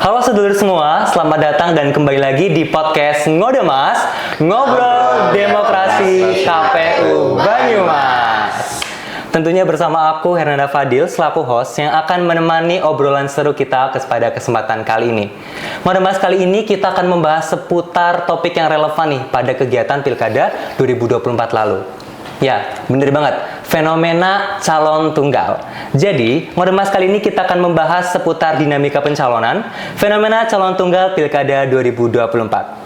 Halo sedulur semua, selamat datang dan kembali lagi di podcast Ngode Mas, Ngobrol Demokrasi KPU Banyumas. Tentunya bersama aku Hernanda Fadil selaku host yang akan menemani obrolan seru kita pada kesempatan kali ini. Ngode Mas, kali ini kita akan membahas seputar topik yang relevan nih pada kegiatan Pilkada 2024 lalu. Ya, bener banget. Fenomena calon tunggal. Jadi, Ngode Mas kali ini kita akan membahas seputar dinamika pencalonan, fenomena calon tunggal Pilkada 2024.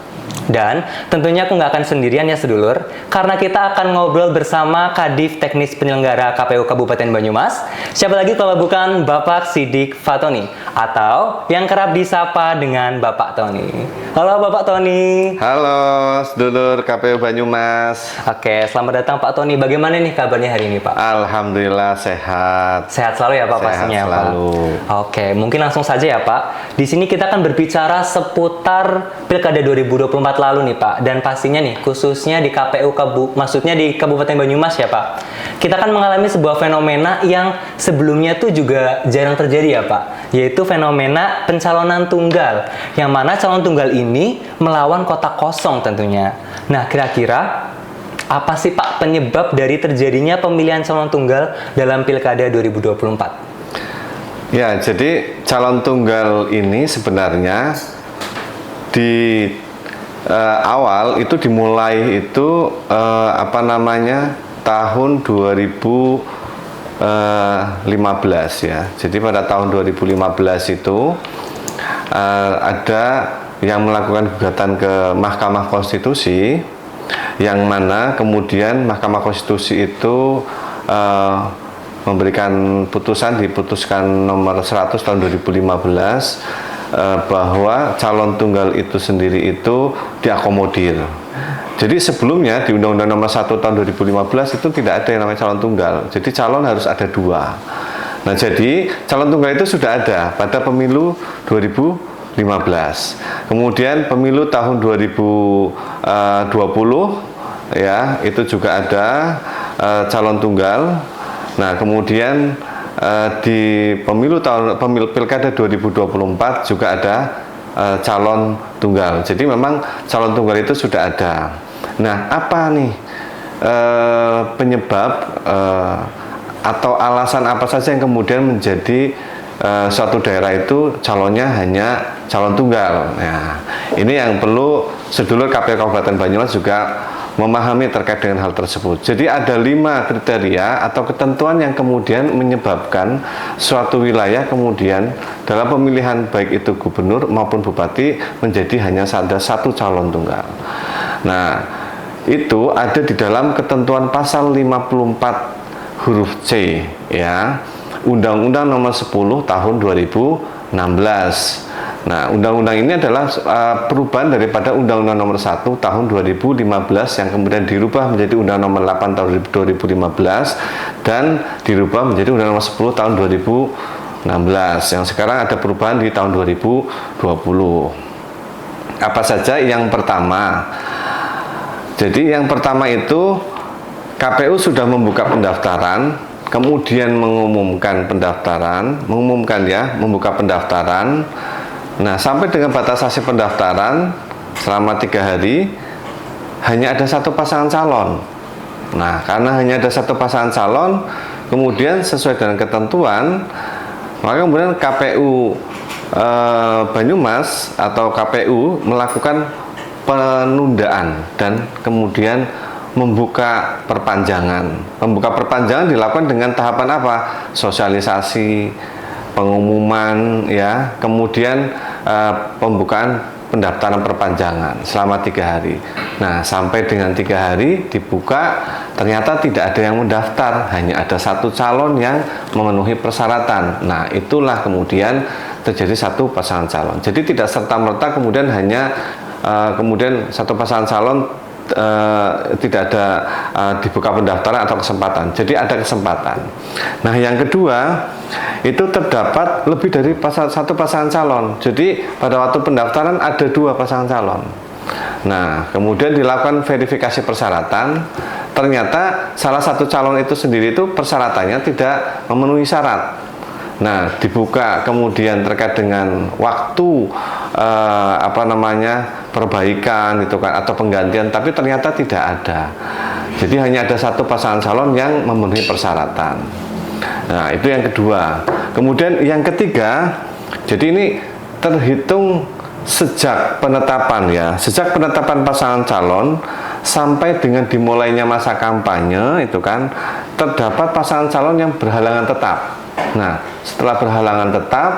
Dan tentunya aku nggak akan sendirian ya sedulur, karena kita akan ngobrol bersama Kadif Teknis Penyelenggara KPU Kabupaten Banyumas. Siapa lagi kalau bukan Bapak Sidik Fatoni, atau yang kerap disapa dengan Bapak Tony. Halo Bapak Tony. Halo sedulur KPU Banyumas. Oke, selamat datang Pak Tony. Bagaimana nih kabarnya hari ini Pak? Alhamdulillah sehat. Sehat selalu ya Pak pastinya Sehat selalu. Pak. Oke, mungkin langsung saja ya Pak. Di sini kita akan berbicara seputar Pilkada 2024 lalu nih Pak, dan pastinya nih khususnya di KPU maksudnya di Kabupaten Banyumas ya Pak. Kita akan mengalami sebuah fenomena yang sebelumnya tuh juga jarang terjadi ya Pak, yaitu fenomena pencalonan tunggal, yang mana calon tunggal ini melawan kotak kosong tentunya. Nah, kira-kira apa sih Pak penyebab dari terjadinya pemilihan calon tunggal dalam Pilkada 2024? Ya, jadi calon tunggal ini sebenarnya di awal itu dimulai itu tahun 2015 ya. Jadi pada tahun 2015 itu ada yang melakukan gugatan ke Mahkamah Konstitusi, yang mana kemudian Mahkamah Konstitusi itu memberikan diputuskan nomor 100 tahun 2015 bahwa calon tunggal itu sendiri itu diakomodir. Jadi sebelumnya di Undang-Undang nomor 1 tahun 2015 itu tidak ada yang namanya calon tunggal. Jadi calon harus ada dua. Nah, jadi calon tunggal itu sudah ada pada pemilu 2015. Kemudian pemilu tahun 2020 ya, itu juga ada calon tunggal. Nah, kemudian di pemilu Pilkada 2024 juga ada calon tunggal. Jadi memang calon tunggal itu sudah ada. Nah, apa nih penyebab atau alasan apa saja yang kemudian menjadi suatu daerah itu calonnya hanya calon tunggal? Nah, ini yang perlu sedulur KPU Kabupaten Banyumas juga memahami terkait dengan hal tersebut. Jadi ada 5 kriteria atau ketentuan yang kemudian menyebabkan suatu wilayah kemudian dalam pemilihan baik itu gubernur maupun bupati menjadi hanya ada satu calon tunggal. Nah, itu ada di dalam ketentuan pasal 54 huruf C ya, Undang-Undang nomor 10 tahun 2016. Nah, undang-undang ini adalah perubahan daripada Undang-Undang nomor 1 tahun 2015 yang kemudian dirubah menjadi Undang nomor 8 tahun 2015 dan dirubah menjadi Undang nomor 10 tahun 2016 yang sekarang ada perubahan di tahun 2020. Apa saja? Yang pertama, jadi yang pertama itu KPU sudah membuka pendaftaran, kemudian membuka pendaftaran. Nah, sampai dengan batas akhir pendaftaran selama 3 hari hanya ada satu pasangan calon. Nah, karena hanya ada satu pasangan calon, kemudian sesuai dengan ketentuan, maka kemudian KPU Banyumas atau KPU melakukan penundaan dan kemudian membuka perpanjangan. Membuka perpanjangan dilakukan dengan tahapan apa? Sosialisasi, pengumuman ya, kemudian pembukaan pendaftaran perpanjangan selama 3 hari. Nah, sampai dengan 3 hari dibuka, ternyata tidak ada yang mendaftar, hanya ada satu calon yang memenuhi persyaratan. Nah, itulah kemudian terjadi satu pasangan calon. Jadi tidak serta-merta kemudian hanya kemudian satu pasangan calon tidak ada dibuka pendaftaran atau kesempatan. Jadi ada kesempatan. Nah, yang kedua itu terdapat lebih dari satu pasangan calon. Jadi pada waktu pendaftaran ada 2 pasangan calon. Nah, kemudian dilakukan verifikasi persyaratan. Ternyata salah satu calon itu sendiri itu persyaratannya tidak memenuhi syarat. Nah, dibuka kemudian terkait dengan waktu perbaikan itu kan atau penggantian, tapi ternyata tidak ada. Jadi hanya ada satu pasangan calon yang memenuhi persyaratan. Nah, itu yang kedua. Kemudian yang ketiga, jadi ini terhitung sejak penetapan ya, sejak penetapan pasangan calon sampai dengan dimulainya masa kampanye itu kan terdapat pasangan calon yang berhalangan tetap. Nah, setelah berhalangan tetap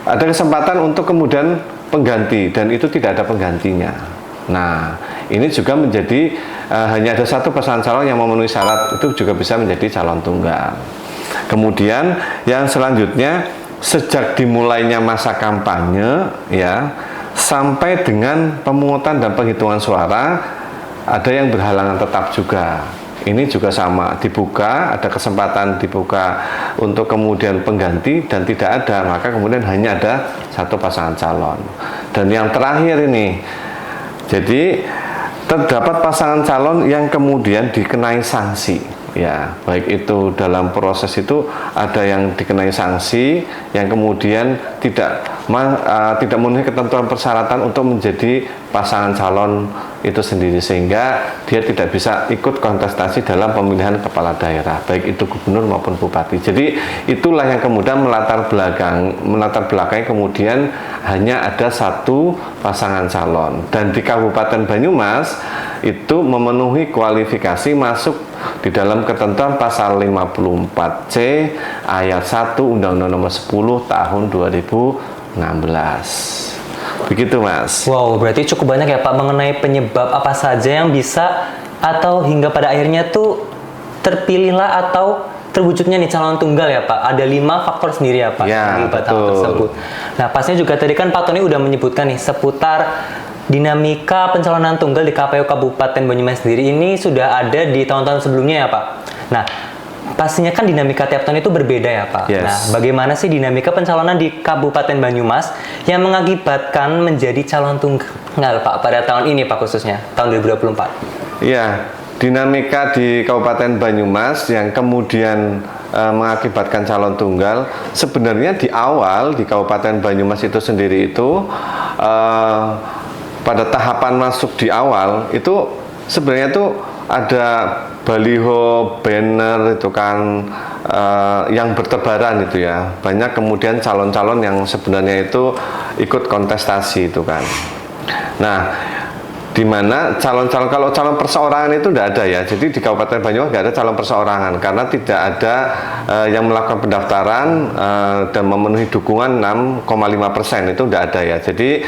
ada kesempatan untuk kemudian pengganti dan itu tidak ada penggantinya. Nah, ini juga menjadi hanya ada satu pasangan calon yang memenuhi syarat, itu juga bisa menjadi calon tunggal. Kemudian yang selanjutnya sejak dimulainya masa kampanye ya sampai dengan pemungutan dan penghitungan suara ada yang berhalangan tetap juga. Ini juga sama, dibuka, ada kesempatan dibuka untuk kemudian pengganti dan tidak ada, maka kemudian hanya ada satu pasangan calon. Dan yang terakhir ini, jadi terdapat pasangan calon yang kemudian dikenai sanksi. Ya, baik itu dalam proses itu ada yang dikenai sanksi yang kemudian tidak memenuhi ketentuan persyaratan untuk menjadi pasangan calon itu sendiri, sehingga dia tidak bisa ikut kontestasi dalam pemilihan kepala daerah baik itu gubernur maupun bupati. Jadi itulah yang kemudian melatar belakang kemudian hanya ada satu pasangan calon, dan di Kabupaten Banyumas itu memenuhi kualifikasi masuk di dalam ketentuan pasal 54C ayat 1 Undang-Undang Nomor 10 Tahun 2016. Begitu, Mas. Wow, berarti cukup banyak ya Pak mengenai penyebab apa saja yang bisa atau hingga pada akhirnya tuh terpilihlah atau terwujudnya nih calon tunggal ya Pak. Ada 5 faktor sendiri ya Pak Ya, di batang tersebut. Nah, pastinya juga tadi kan Pak Tony udah menyebutkan nih seputar dinamika pencalonan tunggal di KPU Kabupaten Banyumas sendiri ini sudah ada di tahun-tahun sebelumnya ya Pak. Nah, pastinya kan dinamika tiap tahun itu berbeda ya Pak. Yes. Nah, bagaimana sih dinamika pencalonan di Kabupaten Banyumas yang mengakibatkan menjadi calon tunggal Pak pada tahun ini Pak, khususnya tahun 2024? Iya, dinamika di Kabupaten Banyumas yang kemudian mengakibatkan calon tunggal, sebenarnya di awal di Kabupaten Banyumas itu sendiri itu pada tahapan masuk di awal itu sebenarnya itu ada baliho, banner itu kan yang bertebaran itu ya. Banyak kemudian calon-calon yang sebenarnya itu ikut kontestasi itu kan. Nah, di mana calon-calon, kalau calon perseorangan itu tidak ada ya. Jadi di Kabupaten Banyumas tidak ada calon perseorangan karena tidak ada yang melakukan pendaftaran dan memenuhi dukungan 6,5%, itu tidak ada ya. Jadi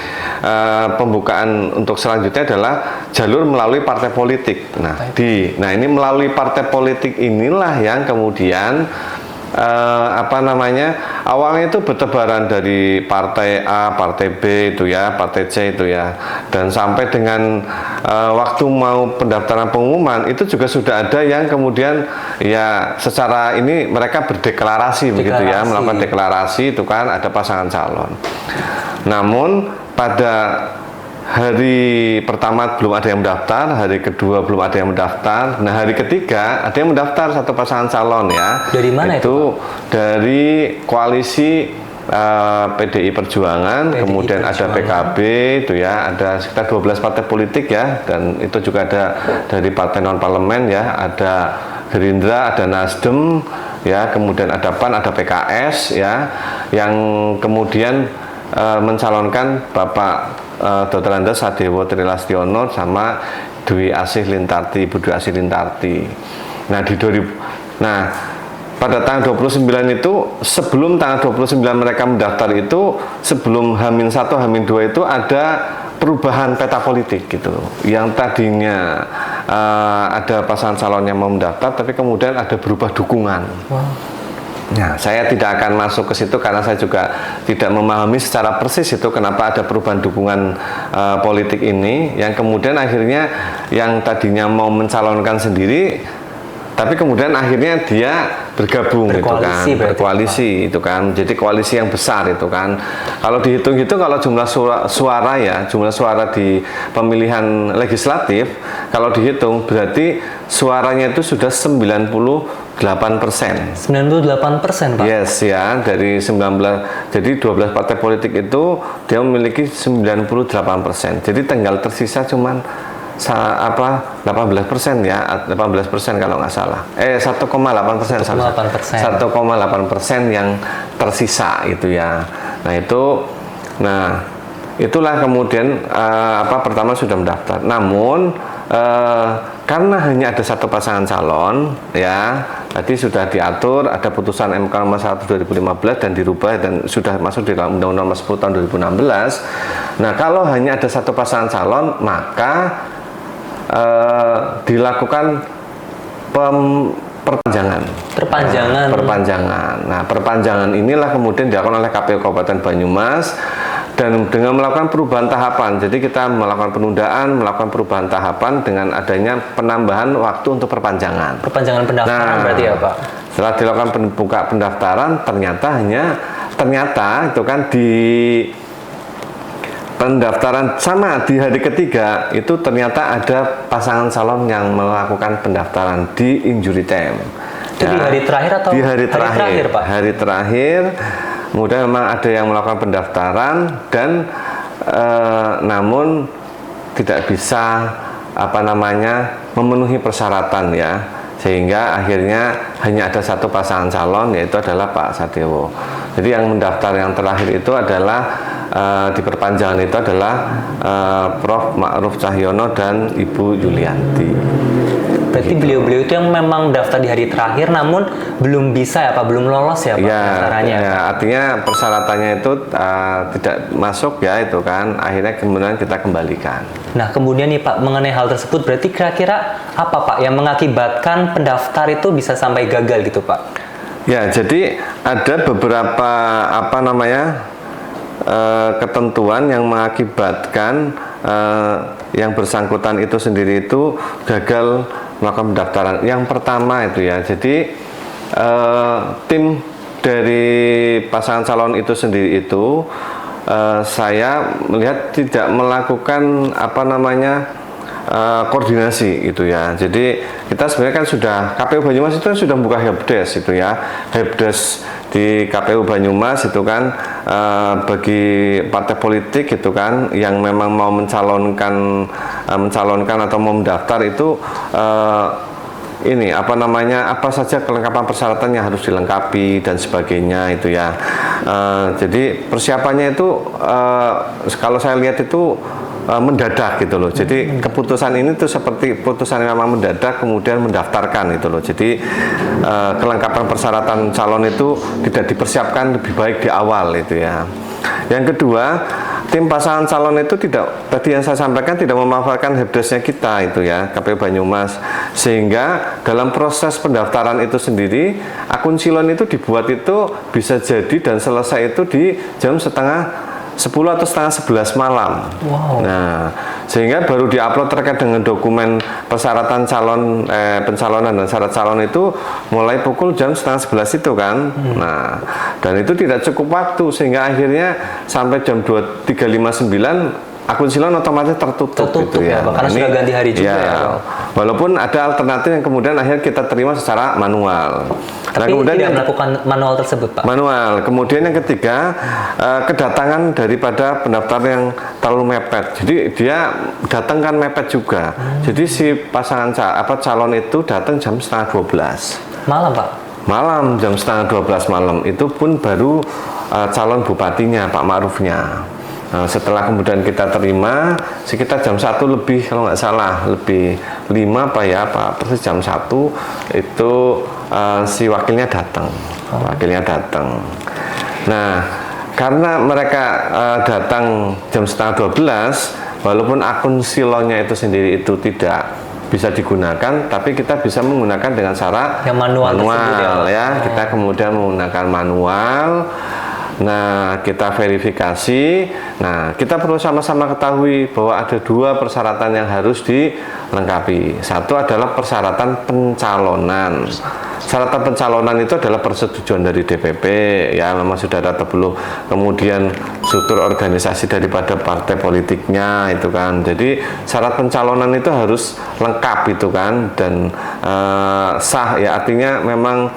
pembukaan untuk selanjutnya adalah jalur melalui partai politik. Nah, ini melalui partai politik inilah yang kemudian awalnya itu bertebaran dari partai A, partai B itu ya, partai C itu ya, dan sampai dengan waktu mau pendaftaran pengumuman itu juga sudah ada yang kemudian ya secara ini mereka berdeklarasi begitu ya, melakukan deklarasi itu kan ada pasangan calon. Namun pada hari pertama belum ada yang mendaftar, hari kedua belum ada yang mendaftar. Nah, hari ketiga ada yang mendaftar satu pasangan calon ya. Dari mana itu? Dari koalisi PDI Perjuangan, kemudian ada PKB itu ya, ada sekitar 12 partai politik ya, dan itu juga ada dari partai non parlemen ya, ada Gerindra, ada Nasdem ya, kemudian ada PAN, ada PKS ya, yang kemudian mencalonkan Bapak Dr. Andes Sadewo Trilastiono sama Dwi Asih Lintarti, Ibu Dwi Asih Lintarti. Nah, pada tanggal 29 itu, sebelum tanggal 29 mereka mendaftar itu, sebelum H-1, H-2 itu ada perubahan peta politik gitu. Yang tadinya ada pasangan calon yang mau mendaftar, tapi kemudian ada berubah dukungan. Wow. Nah, saya tidak akan masuk ke situ karena saya juga tidak memahami secara persis itu kenapa ada perubahan dukungan politik ini, yang kemudian akhirnya yang tadinya mau mencalonkan sendiri Tapi kemudian akhirnya dia bergabung gitu kan, Berkoalisi berarti, berkoalisi itu kan. Jadi koalisi yang besar itu kan. Kalau dihitung-hitung kalau jumlah suara ya, jumlah suara di pemilihan legislatif kalau dihitung berarti suaranya itu sudah 98%. 98%, Pak. Yes ya, dari 19, jadi 12 partai politik itu dia memiliki 98%. Jadi tinggal tersisa cuman 18% ya, 18% kalau nggak salah. 1,8%. 1,8% yang tersisa itu ya. Nah itulah kemudian pertama sudah mendaftar. Namun karena hanya ada satu pasangan calon ya, tadi sudah diatur ada putusan MK nomor 1 2015 dan dirubah dan sudah masuk di dalam Undang-Undang nomor 10 tahun 2016. Nah kalau hanya ada satu pasangan calon maka dilakukan perpanjangan. Nah, perpanjangan inilah kemudian dilakukan oleh KPU Kabupaten Banyumas dan dengan melakukan perubahan tahapan. Jadi kita melakukan penundaan, melakukan perubahan tahapan dengan adanya penambahan waktu untuk perpanjangan. Perpanjangan pendaftaran berarti ya, Pak? Setelah dilakukan buka pendaftaran, ternyata itu kan di pendaftaran sama di hari ketiga itu ternyata ada pasangan calon yang melakukan pendaftaran di injury time. Itu di hari terakhir atau di hari terakhir, Pak? Hari terakhir. Kemudian memang ada yang melakukan pendaftaran dan namun tidak bisa memenuhi persyaratan ya. Sehingga akhirnya hanya ada satu pasangan calon yaitu adalah Pak Sadewo. Jadi yang mendaftar yang terakhir itu adalah di perpanjangan itu adalah Prof. Ma'ruf Cahyono dan Ibu Yulianti. Berarti beliau-beliau itu yang memang daftar di hari terakhir namun belum bisa ya Pak, belum lolos ya Pak pendaftarannya. Ya, artinya persyaratannya itu tidak masuk ya itu kan, akhirnya kemudian kita kembalikan. Nah kemudian nih Pak, mengenai hal tersebut berarti kira-kira apa Pak yang mengakibatkan pendaftar itu bisa sampai gagal gitu Pak? Ya, jadi ada beberapa ketentuan yang mengakibatkan yang bersangkutan itu sendiri itu gagal melakukan pendaftaran. Yang pertama itu ya, jadi tim dari pasangan calon itu sendiri itu saya melihat tidak melakukan koordinasi gitu ya. Jadi kita sebenarnya kan sudah KPU Banyumas itu kan sudah buka helpdesk itu ya, helpdesk di KPU Banyumas itu kan bagi partai politik gitu kan yang memang mau mencalonkan atau mau mendaftar itu apa saja kelengkapan persyaratan yang harus dilengkapi dan sebagainya itu ya. Jadi persiapannya itu kalau saya lihat itu mendadak gitu loh. Jadi keputusan ini tuh seperti putusan yang memang mendadak kemudian mendaftarkan gitu loh. Jadi kelengkapan persyaratan calon itu tidak dipersiapkan lebih baik di awal itu ya. Yang kedua, tim pasangan calon itu tadi yang saya sampaikan tidak memanfaatkan helpdesk-nya kita itu ya, KPU Banyumas, sehingga dalam proses pendaftaran itu sendiri akun silon itu dibuat itu bisa jadi dan selesai itu di jam setengah 10 atau setengah 11 malam. Wow. Nah, sehingga baru diupload terkait dengan dokumen persyaratan pencalonan dan syarat calon itu mulai pukul jam setengah 11 itu kan. Nah, dan itu tidak cukup waktu sehingga akhirnya sampai jam 23.59 akun silon otomatis tertutup gitu ya. Karena sudah ganti hari juga ya. Walaupun ada alternatif yang kemudian akhirnya kita terima secara manual. Tapi kemudian tidak melakukan manual tersebut Pak? Manual. Kemudian yang ketiga, kedatangan daripada pendaftar yang terlalu mepet. Jadi dia datang kan mepet juga. Jadi si pasangan calon itu datang jam setengah 12. Malam Pak? Malam, jam setengah 12 malam. Itu pun baru calon bupatinya, Pak Ma'rufnya. Nah, setelah kemudian kita terima sekitar jam 1 lebih kalau nggak salah, lebih 5 persis jam 1 itu si wakilnya datang. Nah, karena mereka datang jam setengah 12, walaupun akun silonnya itu sendiri itu tidak bisa digunakan, tapi kita bisa menggunakan dengan cara yang manual ya. Kita kemudian menggunakan manual. Nah, kita verifikasi. Nah, kita perlu sama-sama ketahui bahwa ada 2 persyaratan yang harus dilengkapi. Satu adalah persyaratan pencalonan. Syaratan pencalonan itu adalah persetujuan dari DPP, ya memang sudah ada atau belum. Kemudian struktur organisasi daripada partai politiknya itu kan. Jadi syarat pencalonan itu harus lengkap itu kan, dan sah ya, artinya memang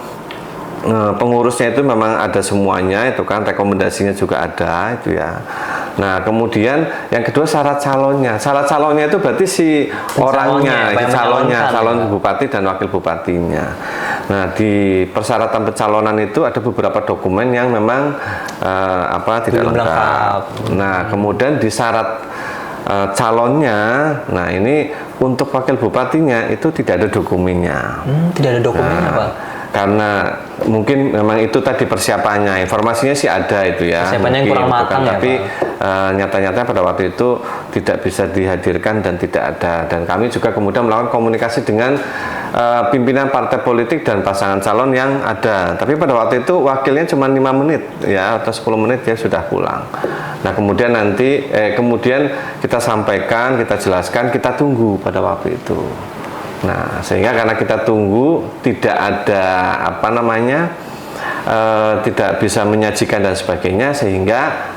pengurusnya itu memang ada semuanya itu kan, rekomendasinya juga ada itu ya. Nah, kemudian yang kedua syarat calonnya. Syarat calonnya itu berarti si orangnya, calon bupati dan wakil bupatinya. Nah, di persyaratan pencalonan itu ada beberapa dokumen yang memang tidak lengkap. Nah, kemudian di syarat calonnya, nah ini untuk wakil bupatinya itu tidak ada dokumennya. Tidak ada dokumennya, Pak? Karena mungkin memang itu tadi persiapannya, informasinya sih ada itu ya. Persiapannya mungkin, kurang matang ya, tapi nyata-nyata pada waktu itu tidak bisa dihadirkan dan tidak ada. Dan kami juga kemudian melakukan komunikasi dengan pimpinan partai politik dan pasangan calon yang ada. Tapi pada waktu itu wakilnya cuma 5 menit ya, atau 10 menit ya sudah pulang. Nah, kemudian nanti kemudian kita sampaikan, kita jelaskan, kita tunggu pada waktu itu. Nah, sehingga karena kita tunggu tidak ada tidak bisa menyajikan dan sebagainya, sehingga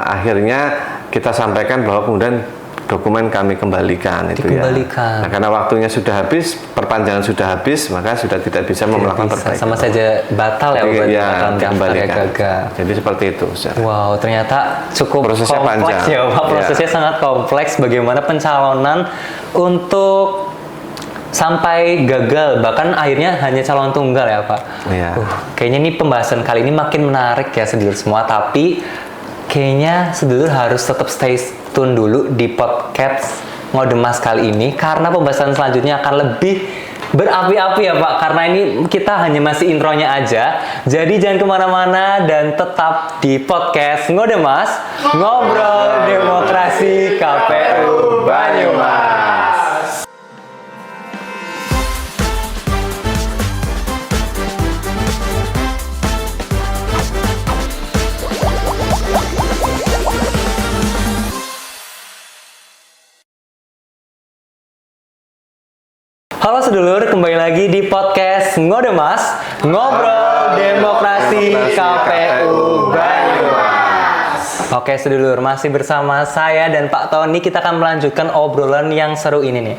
akhirnya kita sampaikan bahwa kemudian dokumen kami kembalikan itu ya. Nah, karena waktunya sudah habis, perpanjangan sudah habis, maka sudah tidak bisa melakukan perbaikan. Sama saja batal ya, dikembalikan. Jadi seperti itu. Wow, ternyata cukup prosesnya kompleks panjang. ya, Pak. Prosesnya sangat kompleks. Bagaimana pencalonan untuk sampai gagal, bahkan akhirnya hanya calon tunggal ya, Pak. Iya. Kayaknya ini pembahasan kali ini makin menarik ya, sedulur semua. Tapi kayaknya sedulur harus tetap stay tune dulu di podcast Ngodemas kali ini, karena pembahasan selanjutnya akan lebih berapi-api ya, Pak. Karena ini kita hanya masih intronya aja. Jadi jangan kemana-mana dan tetap di podcast Ngodemas, Ngobrol Demokrasi KPU Banyumas. Halo sedulur, kembali lagi di podcast Ngodemas, Ngobrol Demokrasi KPU Banyumas. Oke sedulur, masih bersama saya dan Pak Tony. Kita akan melanjutkan obrolan yang seru ini nih.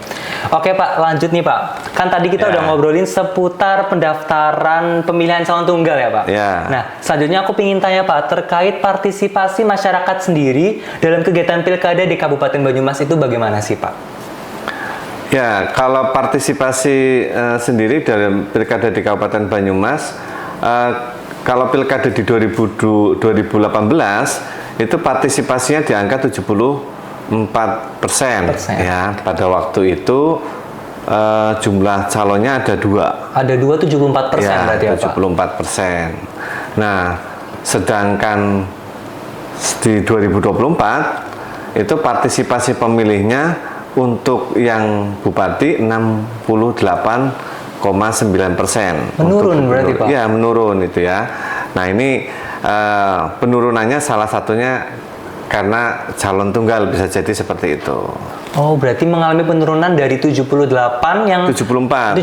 Oke Pak, lanjut nih Pak. Kan tadi kita udah ngobrolin seputar pendaftaran pemilihan calon tunggal ya Pak. Nah, selanjutnya aku ingin tanya Pak, terkait partisipasi masyarakat sendiri dalam kegiatan pilkada di Kabupaten Banyumas itu bagaimana sih Pak? Ya, kalau partisipasi sendiri dalam pilkada di Kabupaten Banyumas, kalau pilkada di 2018 itu partisipasinya di angka 74%. Ya, pada waktu itu jumlah calonnya ada 2. Ada 2 74% ya, berarti ya Pak? 74%. Nah, sedangkan di 2024 itu partisipasi pemilihnya untuk yang bupati 68,9%. Menurun berarti Pak? Ya, menurun itu ya. Nah, ini penurunannya salah satunya karena calon tunggal, bisa jadi seperti itu. Oh, berarti mengalami penurunan dari 78 yang 74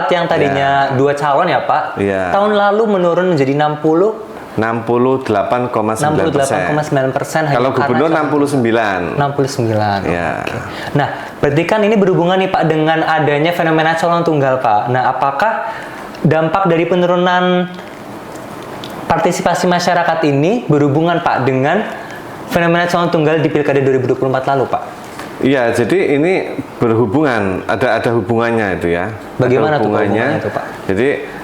yang tadinya 2 calon ya Pak. Ya. Tahun lalu menurun menjadi 68,9%. Kalau gubernur 69. Ya. Okay. Nah, berarti kan ini berhubungan nih Pak dengan adanya fenomena calon tunggal Pak. Nah, apakah dampak dari penurunan partisipasi masyarakat ini berhubungan Pak dengan fenomena calon tunggal di Pilkada 2024 lalu Pak? Iya, jadi ini berhubungan, ada hubungannya itu ya. Bagaimana tuh hubungannya itu Pak? Jadi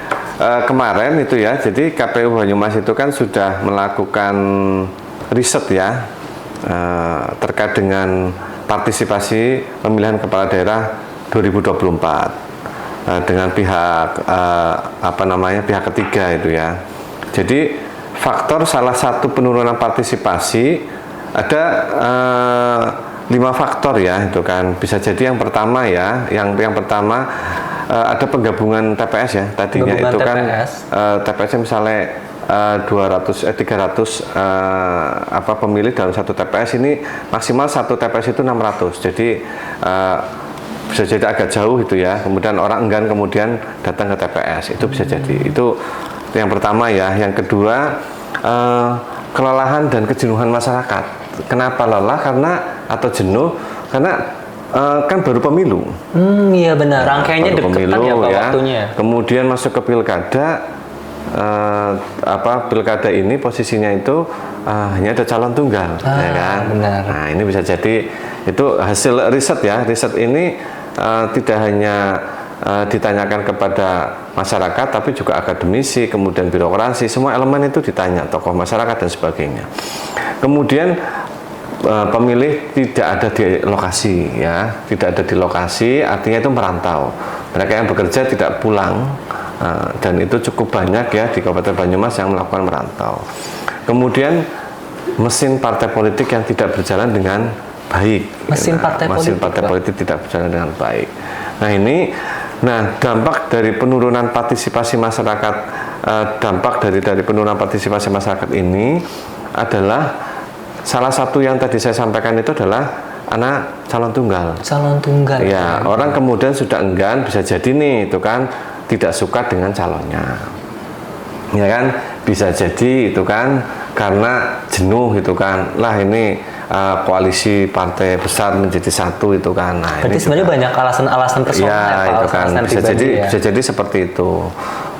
kemarin itu ya, jadi KPU Banyumas itu kan sudah melakukan riset ya terkait dengan partisipasi pemilihan kepala daerah 2024 dengan pihak pihak ketiga itu ya. Jadi faktor salah satu penurunan partisipasi ada 5 faktor ya itu kan. Bisa jadi yang pertama ya, yang pertama ada penggabungan TPS ya tadinya itu kan TPS-nya misalnya 300 pemilih dalam satu TPS, ini maksimal satu TPS itu 600. Jadi bisa jadi agak jauh itu ya. Kemudian orang enggan kemudian datang ke TPS, itu bisa jadi. Itu yang pertama ya. Yang kedua, kelelahan dan kejenuhan masyarakat. Kenapa lelah atau jenuh? Karena kan baru pemilu. Iya benar. Rangkaiannya baru dekat ya Pak, waktunya. Kemudian masuk ke pilkada. Pilkada ini posisinya itu hanya ada calon tunggal, ya kan? Benar. Nah, ini bisa jadi itu hasil riset ya. Riset ini tidak hanya ditanyakan kepada masyarakat, tapi juga akademisi, kemudian birokrasi, semua elemen itu ditanya, tokoh masyarakat dan sebagainya. Kemudian pemilih tidak ada di lokasi ya, tidak ada di lokasi, artinya itu merantau. Mereka yang bekerja tidak pulang. Dan itu cukup banyak ya di Kabupaten Banyumas yang melakukan merantau. Kemudian mesin partai politik yang tidak berjalan dengan baik. Mesin partai politik tidak berjalan dengan baik. Nah ini, dampak dari penurunan partisipasi masyarakat, dari penurunan partisipasi masyarakat ini adalah salah satu yang tadi saya sampaikan itu adalah anak calon tunggal. Calon tunggal. Ya, orang kemudian sudah enggan, bisa jadi nih, itu kan tidak suka dengan calonnya, ya kan, bisa jadi itu kan karena jenuh itu kan, lah ini koalisi partai besar menjadi satu itu kan. Nah, berarti sebenarnya banyak alasan-alasan personal ya, itu kan bisa jadi seperti itu.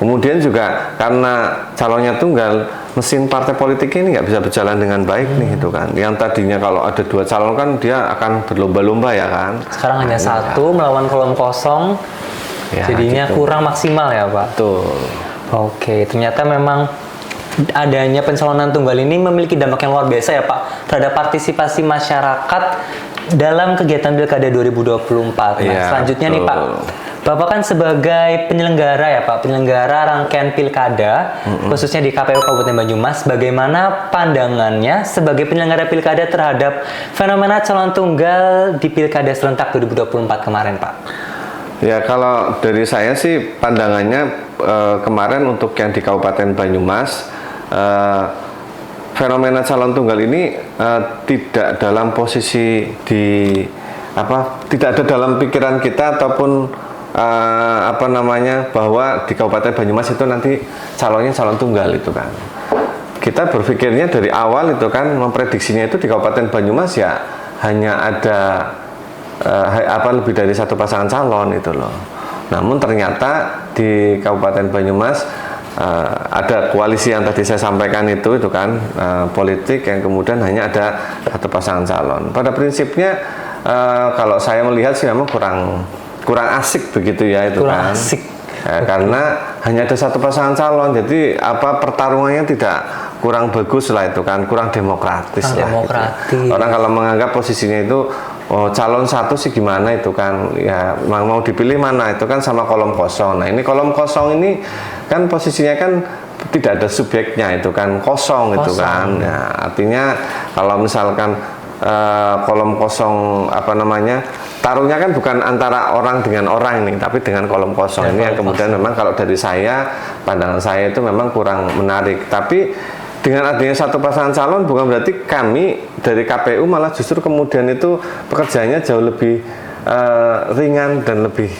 Kemudian juga karena calonnya tunggal, mesin partai politik ini nggak bisa berjalan dengan baik nih itu kan. Yang tadinya kalau ada 2 calon kan dia akan berlomba-lomba ya kan. Sekarang hanya satu melawan kolom kosong. Ya, jadinya gitu. Kurang maksimal ya Pak. Betul. Oke, ternyata memang adanya pencalonan tunggal ini memiliki dampak yang luar biasa ya Pak terhadap partisipasi masyarakat dalam kegiatan Pilkada 2024. Nah, selanjutnya betul. Nih Pak, Bapak kan sebagai penyelenggara ya Pak, penyelenggara rangkaian Pilkada, khususnya di KPU Kabupaten Banyumas, bagaimana pandangannya sebagai penyelenggara Pilkada terhadap fenomena calon tunggal di Pilkada serentak 2024 kemarin Pak? Ya, kalau dari saya sih pandangannya kemarin untuk yang di Kabupaten Banyumas, fenomena calon tunggal ini tidak dalam posisi tidak ada dalam pikiran kita ataupun bahwa di Kabupaten Banyumas itu nanti calonnya calon tunggal itu kan. Kita berpikirnya dari awal itu kan, memprediksinya itu di Kabupaten Banyumas ya hanya ada lebih dari satu pasangan calon itu loh. Namun ternyata di Kabupaten Banyumas ada koalisi yang tadi saya sampaikan itu kan politik yang kemudian hanya ada satu pasangan calon. Pada prinsipnya kalau saya melihat sih memang kurang asik begitu ya itu kurang kan. Asik. Karena hanya ada satu pasangan calon, jadi pertarungannya tidak kurang bagus lah itu kan, kurang demokratis lah. Gitu. Orang kalau menganggap posisinya itu calon satu sih gimana itu kan, ya mau dipilih mana itu kan sama kolom kosong. Nah ini kolom kosong ini kan posisinya kan tidak ada subjeknya itu kan, kosong. Itu kan. Nah, artinya kalau misalkan kolom kosong taruhnya kan bukan antara orang dengan orang ini, tapi dengan kolom kosong ini yang kemudian memang kalau dari saya, pandangan saya itu memang kurang menarik. Tapi dengan adanya satu pasangan calon bukan berarti kami dari KPU malah justru kemudian itu pekerjaannya jauh lebih ringan dan lebih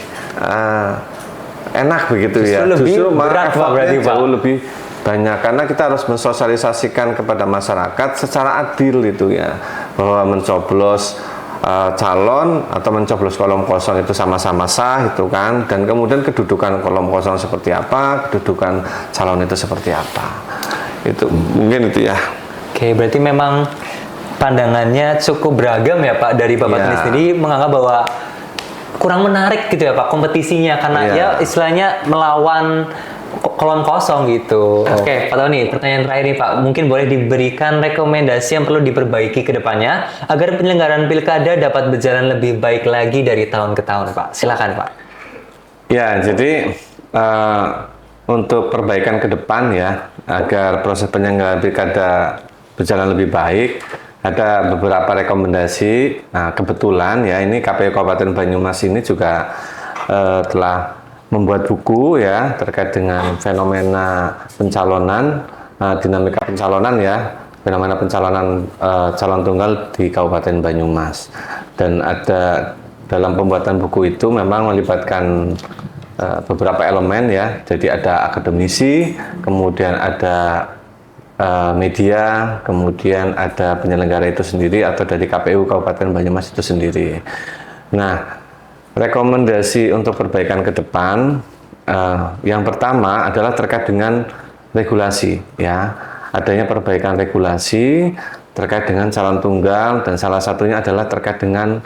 enak begitu justru ya. Justru malah effortnya jauh lebih banyak karena kita harus mensosialisasikan kepada masyarakat secara adil itu ya, bahwa mencoblos calon atau mencoblos kolom kosong itu sama-sama sah itu kan, dan kemudian kedudukan kolom kosong seperti apa, kedudukan calon itu seperti apa. Itu mungkin itu ya. Oke, berarti memang pandangannya cukup beragam ya Pak, dari Bapak sendiri menganggap bahwa kurang menarik gitu ya Pak kompetisinya karena ya istilahnya melawan kolom kosong gitu. Oke, Pak Tony, pertanyaan terakhir nih Pak, mungkin boleh diberikan rekomendasi yang perlu diperbaiki ke depannya agar penyelenggaraan Pilkada dapat berjalan lebih baik lagi dari tahun ke tahun Pak. Silakan Pak. Ya, jadi untuk perbaikan ke depan ya, agar proses penyelenggaraan Pilkada berjalan lebih baik, ada beberapa rekomendasi. Nah, kebetulan ya ini KPU Kabupaten Banyumas ini juga telah membuat buku ya terkait dengan fenomena pencalonan dinamika pencalonan ya, fenomena pencalonan calon tunggal di Kabupaten Banyumas. Dan ada dalam pembuatan buku itu memang melibatkan beberapa elemen ya. Jadi ada akademisi, kemudian ada media, kemudian ada penyelenggara itu sendiri atau dari KPU Kabupaten Banyumas itu sendiri. Nah, rekomendasi untuk perbaikan ke depan yang pertama adalah terkait dengan regulasi ya. Adanya perbaikan regulasi terkait dengan calon tunggal dan salah satunya adalah terkait dengan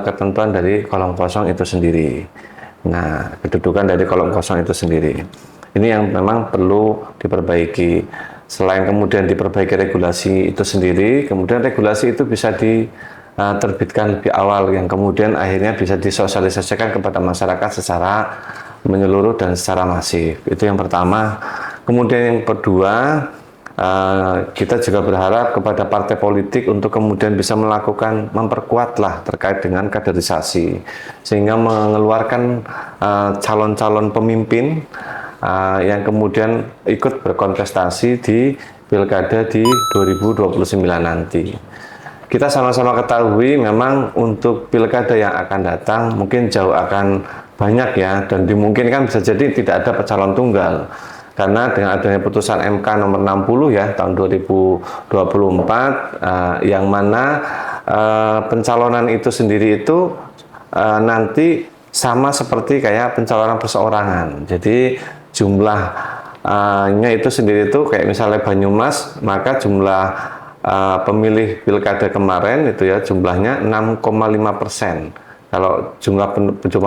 ketentuan dari kolom kosong itu sendiri. Nah, kedudukan dari kolom kosong itu sendiri. Ini yang memang perlu diperbaiki. Selain kemudian diperbaiki regulasi itu sendiri, kemudian regulasi itu bisa diterbitkan lebih awal, yang kemudian akhirnya bisa disosialisasikan kepada masyarakat secara menyeluruh dan secara masif. Itu yang pertama. Kemudian yang kedua, kita juga berharap kepada partai politik untuk kemudian bisa memperkuatlah terkait dengan kaderisasi, sehingga mengeluarkan calon-calon pemimpin yang kemudian ikut berkontestasi di Pilkada di 2029 nanti. Kita sama-sama ketahui memang untuk Pilkada yang akan datang mungkin jauh akan banyak ya, dan dimungkinkan bisa jadi tidak ada calon tunggal. Karena dengan adanya putusan MK nomor 60 ya tahun 2024 yang mana pencalonan itu sendiri itu nanti sama seperti kayak pencalonan perseorangan. Jadi jumlahnya itu sendiri itu kayak misalnya Banyumas, maka jumlah pemilih pilkada kemarin itu ya jumlahnya 6,5%. Kalau jumlah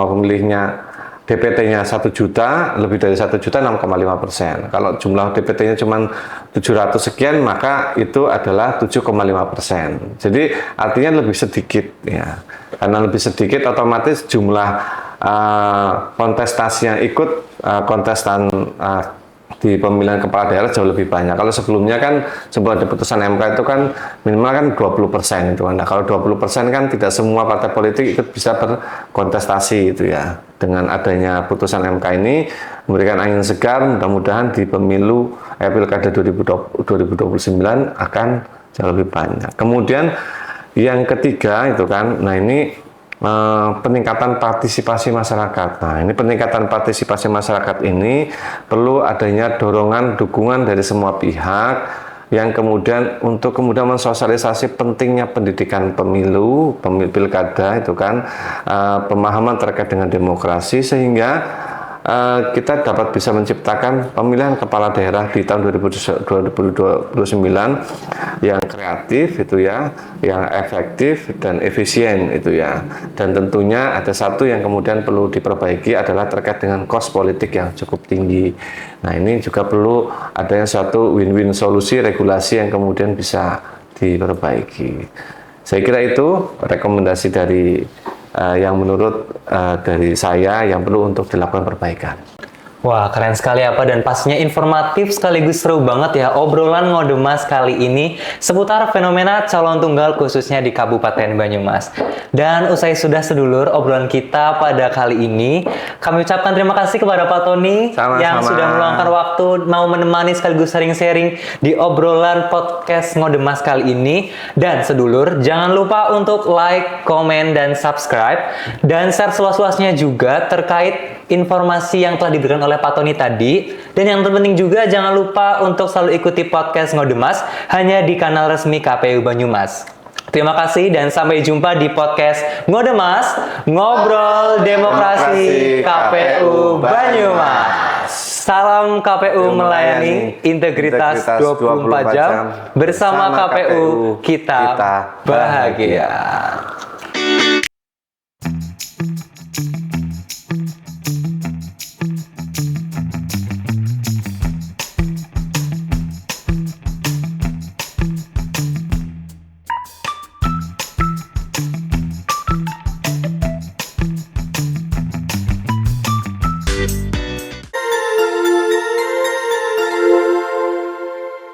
pemilihnya DPT-nya 1 juta, lebih dari 1 juta 6,5%. Kalau jumlah DPT-nya cuma 700 sekian, maka itu adalah 7,5%. Jadi artinya lebih sedikit ya. Karena lebih sedikit otomatis jumlah kontestasi yang ikut kontestan di pemilihan kepala daerah jauh lebih banyak. Kalau sebelumnya kan sebelum ada putusan MK itu kan minimal kan 20% itu. Nah, kalau 20% kan tidak semua partai politik ikut bisa berkontestasi itu ya. Dengan adanya putusan MK ini memberikan angin segar, mudah-mudahan di pemilu Pilkada 2029 akan jauh lebih banyak. Kemudian yang ketiga itu kan, nah ini peningkatan partisipasi masyarakat. Nah, ini peningkatan partisipasi masyarakat ini perlu adanya dorongan dukungan dari semua pihak yang kemudian untuk kemudian mensosialisasi pentingnya pendidikan pemilu, pilkada itu kan, pemahaman terkait dengan demokrasi sehingga kita dapat bisa menciptakan pemilihan kepala daerah di tahun 2029 yang kreatif itu ya, yang efektif dan efisien itu ya. Dan tentunya ada satu yang kemudian perlu diperbaiki adalah terkait dengan kos politik yang cukup tinggi. Nah, ini juga perlu adanya satu win-win solusi regulasi yang kemudian bisa diperbaiki. Saya kira itu rekomendasi dari yang menurut dari saya yang perlu untuk dilakukan perbaikan. Wah, keren sekali apa, dan pastinya informatif sekaligus seru banget ya obrolan Ngodemas kali ini seputar fenomena calon tunggal khususnya di Kabupaten Banyumas. Dan usai sudah sedulur obrolan kita pada kali ini, kami ucapkan terima kasih kepada Pak Tony yang sudah meluangkan waktu mau menemani sekaligus sharing-sharing di obrolan podcast Ngodemas kali ini. Dan sedulur, jangan lupa untuk like, komen, dan subscribe, dan share seluas-luasnya juga terkait informasi yang telah diberikan oleh Pak Tony tadi. Dan yang terpenting juga jangan lupa untuk selalu ikuti podcast Ngodemas hanya di kanal resmi KPU Banyumas. Terima kasih dan sampai jumpa di podcast Ngodemas, Ngobrol Demokrasi KPU Banyumas. Salam KPU melayani, integritas 24 jam. Bersama KPU kita bahagia.